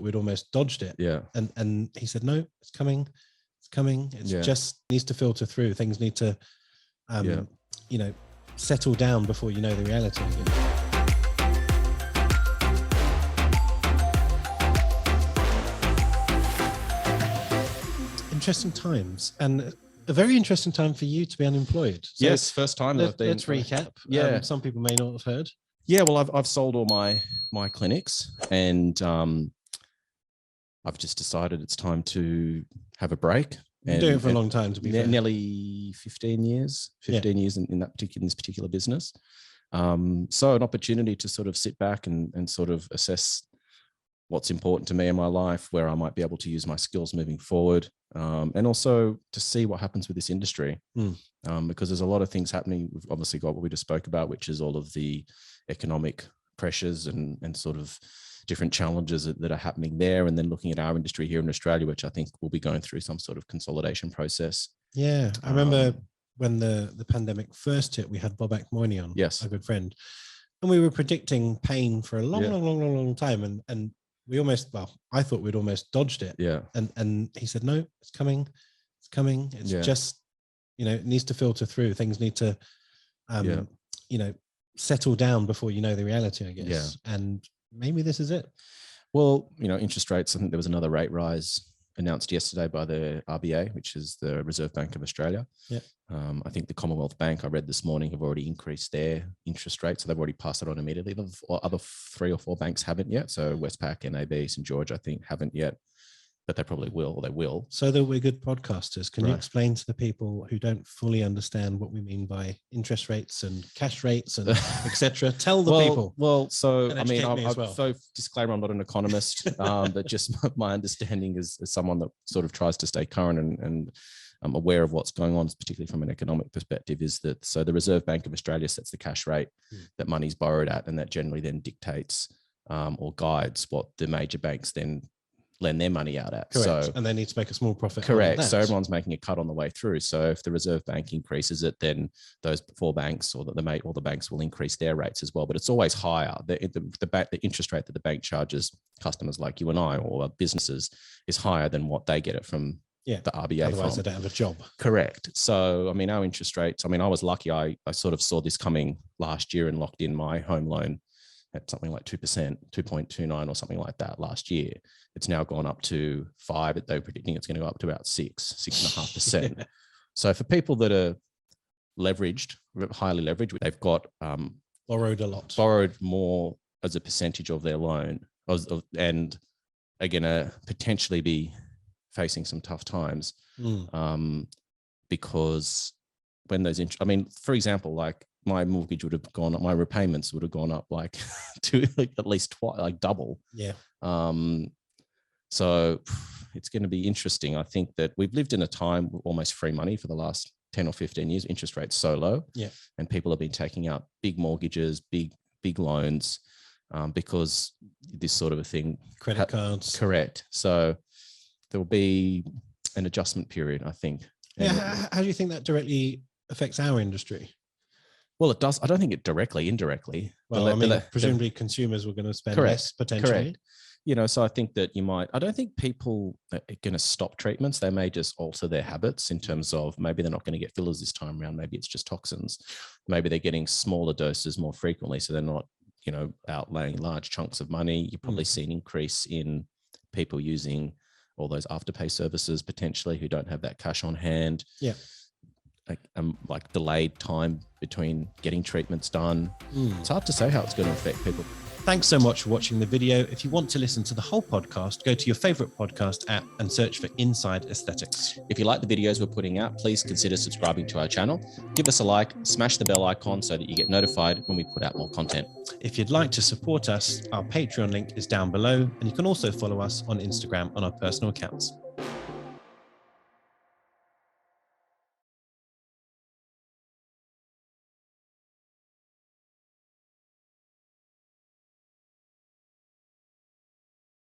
we'd almost dodged it. Yeah. And he said, no, it's coming. It's coming. It's just needs to filter through. Things need to, you know, settle down before you know the reality. Interesting times, and a very interesting time for you to be unemployed. So yes, first time that I've been. Let's recap. Yeah, some people may not have heard. Yeah, well, I've sold all my clinics, and I've just decided it's time to have a break. You've been doing it for a long time, to be fair. Nearly 15 years. 15 years in this particular business. So an opportunity to sort of sit back and sort of assess what's important to me in my life, where I might be able to use my skills moving forward, and also to see what happens with this industry, because there's a lot of things happening. We've obviously got what we just spoke about, which is all of the economic pressures and sort of different challenges that are happening there, and then looking at our industry here in Australia, which I think will be going through some sort of consolidation process. Yeah, I remember when the pandemic first hit, we had Bob Moyni on, a good friend, and we were predicting pain for a long time, and we almost, I thought we'd almost dodged it. Yeah. And he said, no, it's coming. It's coming. It's just, you know, it needs to filter through. Things need to, you know, settle down before you know the reality, I guess. Yeah. And maybe this is it. Well, you know, interest rates, I think there was another rate rise announced yesterday by the RBA, which is the Reserve Bank of Australia. Yeah. I think the Commonwealth Bank, I read this morning, have already increased their interest rate. So they've already passed it on immediately. The other 3 or 4 banks haven't yet. So Westpac, NAB, St. George, I think, haven't yet, but they probably will, or they will. So that we're good podcasters, can you explain to the people who don't fully understand what we mean by interest rates and cash rates and etc.? Tell the people. Well, so I mean, so disclaimer, I'm not an economist, but just my understanding is someone that sort of tries to stay current and I'm aware of what's going on, particularly from an economic perspective, is that so the Reserve Bank of Australia sets the cash rate that money's borrowed at, and that generally then dictates or guides what the major banks then lend their money out at. Correct. So, and they need to make a small profit. Correct. So everyone's making a cut on the way through. So if the Reserve Bank increases it, then those 4 banks or the banks will increase their rates as well. But it's always higher. The interest rate that the bank charges customers like you and I or businesses is higher than what they get it from the RBA. Otherwise they don't have a job. Correct. So, I mean, our interest rates, I mean, I was lucky. I sort of saw this coming last year and locked in my home loan at something like 2%, 2.29 or something like that last year. It's now gone up to 5. They're predicting it's going to go up to about 6.5%. So for people that are leveraged, highly leveraged, they've got borrowed more as a percentage of their loan, and are going to potentially be facing some tough times, because when those, I mean, for example, like my mortgage would have gone up, my repayments would have gone up like to like at least twice, like double. Yeah. So it's going to be interesting. I think that we've lived in a time with almost free money for the last 10 or 15 years, interest rates so low. Yeah. And people have been taking out big mortgages, big loans, because this sort of a thing. Credit cards. Correct. So there will be an adjustment period, I think. Yeah. How do you think that directly affects our industry? Well, it does. I don't think it directly, indirectly. Well, I mean, presumably consumers were going to spend less potentially. Correct. You know, so I think that I don't think people are going to stop treatments. They may just alter their habits in terms of maybe they're not going to get fillers this time around. Maybe it's just toxins. Maybe they're getting smaller doses more frequently. So they're not, you know, outlaying large chunks of money. You probably see an increase in people using all those afterpay services potentially who don't have that cash on hand. Yeah. Like delayed time between getting treatments done. It's hard to say how it's going to affect people. Thanks so much for watching the video. If you want to listen to the whole podcast, go to your favorite podcast app and search for Inside Aesthetics. If you like the videos we're putting out, please consider subscribing to our channel. Give us a like, smash the bell icon so that you get notified when we put out more content. If you'd like to support us, our Patreon link is down below, and you can also follow us on Instagram on our personal accounts.